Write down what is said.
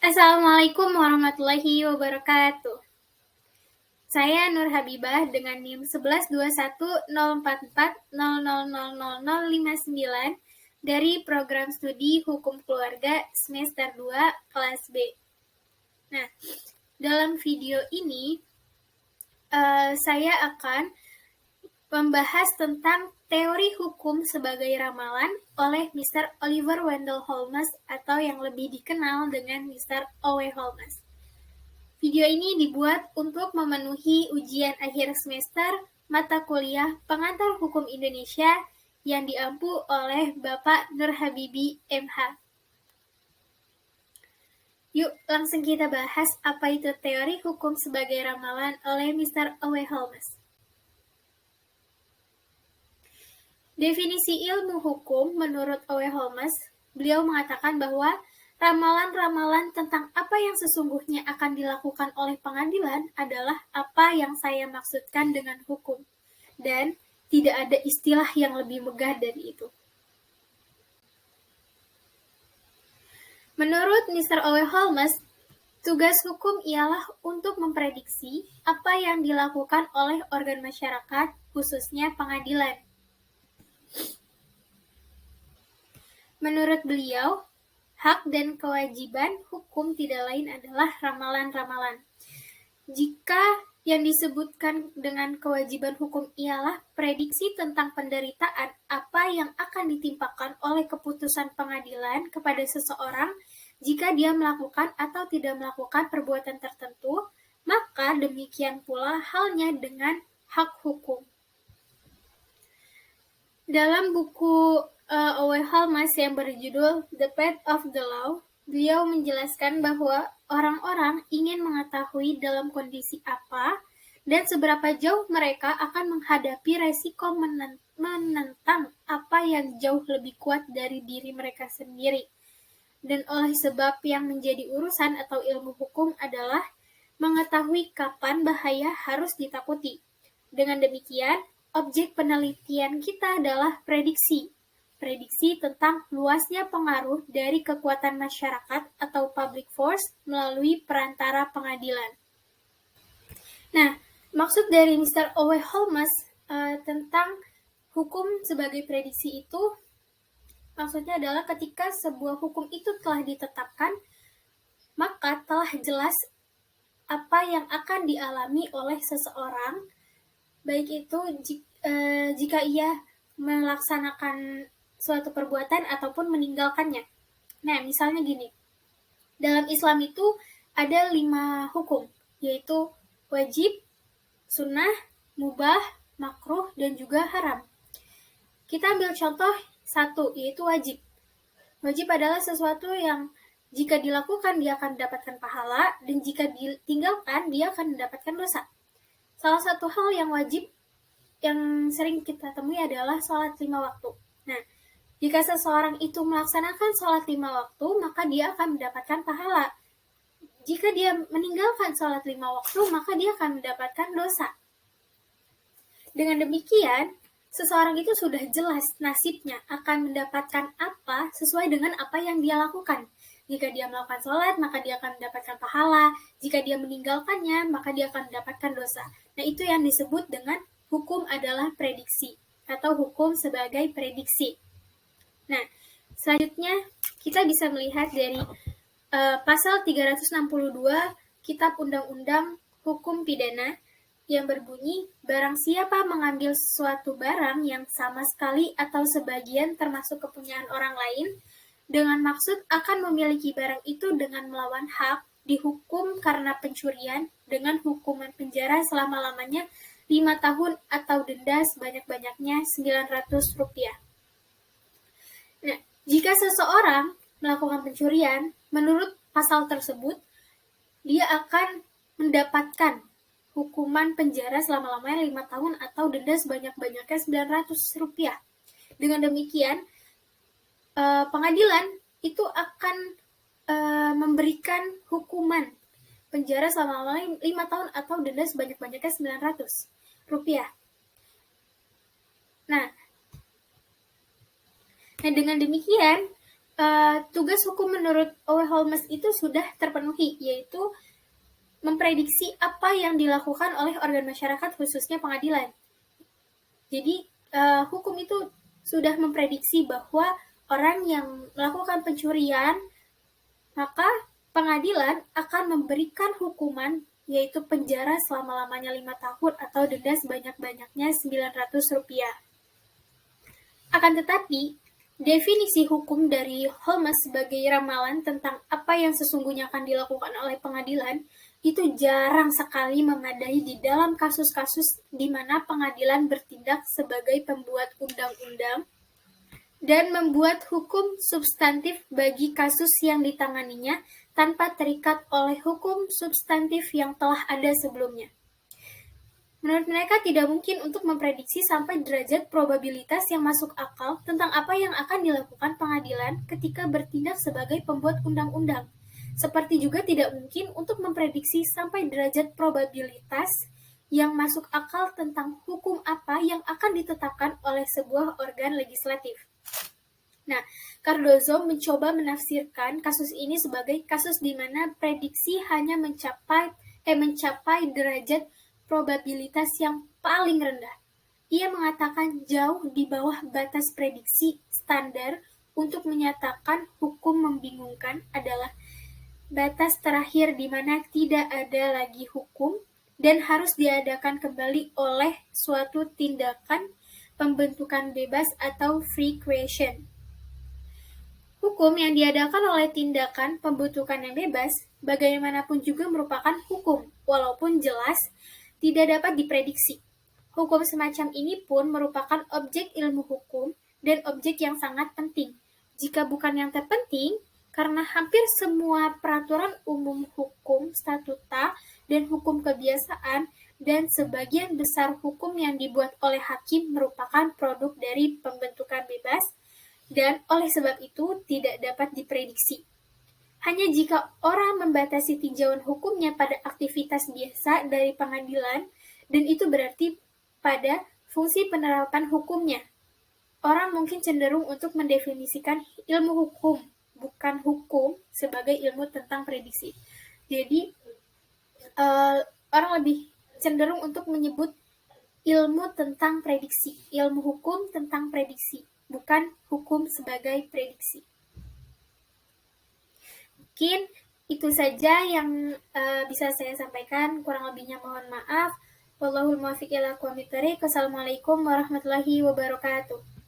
Assalamualaikum warahmatullahi wabarakatuh. Saya Nur Habibah dengan NIM 11210440000059 dari Program Studi Hukum Keluarga semester 2 kelas B. Nah, dalam video ini saya akan membahas tentang teori hukum sebagai ramalan oleh Mr. Oliver Wendell Holmes atau yang lebih dikenal dengan Mr. Owe Holmes. Video ini dibuat untuk memenuhi ujian akhir semester mata kuliah Pengantar Hukum Indonesia yang diampu oleh Bapak Nur Habibi MH. Yuk, langsung kita bahas apa itu teori hukum sebagai ramalan oleh Mr. Owe Holmes. Definisi ilmu hukum menurut Owe Holmes, beliau mengatakan bahwa ramalan-ramalan tentang apa yang sesungguhnya akan dilakukan oleh pengadilan adalah apa yang saya maksudkan dengan hukum, dan tidak ada istilah yang lebih megah dari itu. Menurut Mr. Owe Holmes, tugas hukum ialah untuk memprediksi apa yang dilakukan oleh organ masyarakat, khususnya pengadilan. Menurut beliau, hak dan kewajiban hukum tidak lain adalah ramalan-ramalan. Jika yang disebutkan dengan kewajiban hukum ialah prediksi tentang penderitaan apa yang akan ditimpakan oleh keputusan pengadilan kepada seseorang jika dia melakukan atau tidak melakukan perbuatan tertentu, maka demikian pula halnya dengan hak hukum. Dalam buku Owe Holmes yang berjudul The Path of the Law, beliau menjelaskan bahwa orang-orang ingin mengetahui dalam kondisi apa dan seberapa jauh mereka akan menghadapi resiko menentang apa yang jauh lebih kuat dari diri mereka sendiri. Dan oleh sebab yang menjadi urusan atau ilmu hukum adalah mengetahui kapan bahaya harus ditakuti. Dengan demikian, objek penelitian kita adalah prediksi. Prediksi tentang luasnya pengaruh dari kekuatan masyarakat atau public force melalui perantara pengadilan. Nah, maksud dari Mr. Owe Holmes tentang hukum sebagai prediksi itu, maksudnya adalah ketika sebuah hukum itu telah ditetapkan, maka telah jelas apa yang akan dialami oleh seseorang, baik itu jika ia melaksanakan suatu perbuatan ataupun meninggalkannya. Nah, misalnya gini, dalam Islam itu ada 5 hukum, yaitu wajib, sunnah, mubah, makruh, dan juga haram. Kita ambil contoh 1, yaitu wajib. Wajib adalah sesuatu yang jika dilakukan dia akan mendapatkan pahala, dan jika ditinggalkan dia akan mendapatkan dosa. Salah satu hal yang wajib yang sering kita temui adalah sholat 5 waktu. Nah, jika seseorang itu melaksanakan sholat 5 waktu, maka dia akan mendapatkan pahala. Jika dia meninggalkan sholat 5 waktu, maka dia akan mendapatkan dosa. Dengan demikian, seseorang itu sudah jelas nasibnya akan mendapatkan apa sesuai dengan apa yang dia lakukan. Jika dia melakukan sholat, maka dia akan mendapatkan pahala. Jika dia meninggalkannya, maka dia akan mendapatkan dosa. Nah, itu yang disebut dengan hukum adalah prediksi, atau hukum sebagai prediksi. Nah, selanjutnya kita bisa melihat dari pasal 362 Kitab Undang-Undang Hukum Pidana yang berbunyi, barang siapa mengambil suatu barang yang sama sekali atau sebagian termasuk kepunyaan orang lain, dengan maksud akan memiliki barang itu dengan melawan hak, dihukum karena pencurian dengan hukuman penjara selama-lamanya 5 tahun atau denda sebanyak-banyaknya Rp900. Nah, jika seseorang melakukan pencurian, menurut pasal tersebut, dia akan mendapatkan hukuman penjara selama-lamanya 5 tahun atau denda sebanyak-banyaknya Rp900. Dengan demikian, pengadilan itu akan memberikan hukuman penjara selama-lamanya 5 tahun atau denda sebanyak-banyaknya Rp900. Nah, dengan demikian, tugas hukum menurut Owe Holmes itu sudah terpenuhi, yaitu memprediksi apa yang dilakukan oleh organ masyarakat, khususnya pengadilan. Jadi, hukum itu sudah memprediksi bahwa orang yang melakukan pencurian, maka pengadilan akan memberikan hukuman, yaitu penjara selama-lamanya 5 tahun atau denda sebanyak-banyaknya Rp900. Akan tetapi, definisi hukum dari Holmes sebagai ramalan tentang apa yang sesungguhnya akan dilakukan oleh pengadilan itu jarang sekali memadai di dalam kasus-kasus di mana pengadilan bertindak sebagai pembuat undang-undang dan membuat hukum substantif bagi kasus yang ditanganinya tanpa terikat oleh hukum substantif yang telah ada sebelumnya. Menurut mereka tidak mungkin untuk memprediksi sampai derajat probabilitas yang masuk akal tentang apa yang akan dilakukan pengadilan ketika bertindak sebagai pembuat undang-undang. Seperti juga tidak mungkin untuk memprediksi sampai derajat probabilitas yang masuk akal tentang hukum apa yang akan ditetapkan oleh sebuah organ legislatif. Nah, Cardozo mencoba menafsirkan kasus ini sebagai kasus di mana prediksi hanya mencapai derajat probabilitas yang paling rendah. Ia mengatakan jauh di bawah batas prediksi standar untuk menyatakan hukum membingungkan adalah batas terakhir di mana tidak ada lagi hukum dan harus diadakan kembali oleh suatu tindakan pembentukan bebas atau free creation. Hukum yang diadakan oleh tindakan pembentukan yang bebas bagaimanapun juga merupakan hukum, walaupun jelas tidak dapat diprediksi. Hukum semacam ini pun merupakan objek ilmu hukum dan objek yang sangat penting. Jika bukan yang terpenting, karena hampir semua peraturan umum hukum statuta dan hukum kebiasaan dan sebagian besar hukum yang dibuat oleh hakim merupakan produk dari pembentukan bebas dan oleh sebab itu tidak dapat diprediksi. Hanya jika orang membatasi tinjauan hukumnya pada aktivitas biasa dari pengadilan, dan itu berarti pada fungsi penerapan hukumnya. Orang mungkin cenderung untuk mendefinisikan ilmu hukum, bukan hukum, sebagai ilmu tentang prediksi. Jadi, orang lebih cenderung untuk menyebut ilmu tentang prediksi, ilmu hukum tentang prediksi, bukan hukum sebagai prediksi. Mungkin itu saja yang bisa saya sampaikan, kurang lebihnya mohon maaf. Wallahul muwaffiq ila aqwamit thoriq. Wassalamualaikum warahmatullahi wabarakatuh.